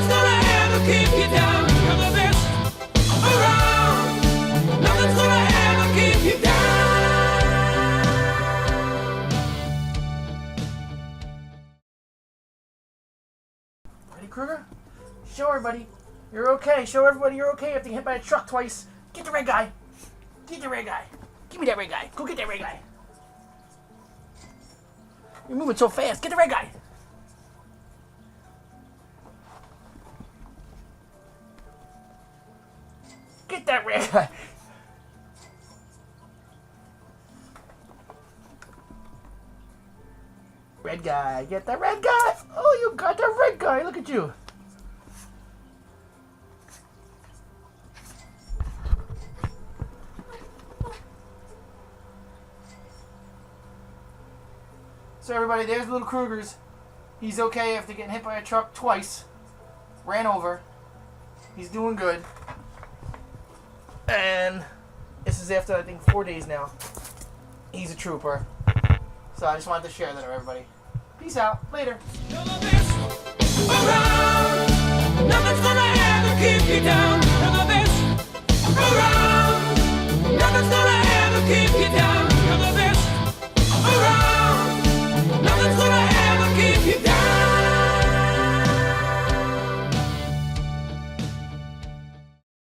Nothing's gonna ever keep you down. You're the best around. Nothing's gonna ever keep you down. Ready, Krueger? Show everybody you're okay. Show everybody you're okay after you get hit by a truck twice. Get the red guy. Get the red guy. Give me that red guy. Go get that red guy. You're moving so fast. Get the red guy. Get that red guy. Red guy. Get the red guy. Oh, you got the red guy. Look at you. So everybody, there's little Krueger's. He's okay after getting hit by a truck twice. Ran over. He's doing good. And this is after, I think, 4 days now. He's a trooper. So I just wanted to share that with everybody. Peace out. Later. You're the best around.